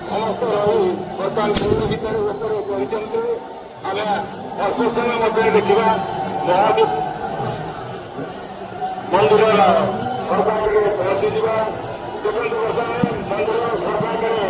ସମସ୍ତ ରହି ବର୍ତ୍ତମାନ ପୁରୀ ଭିତରେ ଉପରେ କହିଛନ୍ତି ଆମେ ଅଳ୍ପ ସମୟ ମଧ୍ୟରେ ଦେଖିବା ମହାଦୀପ ମନ୍ଦିରର ସରକାରରେ ପହଞ୍ଚିଯିବା। ଦେଖନ୍ତୁ ବର୍ତ୍ତମାନ ମନ୍ଦିର ସରକାରରେ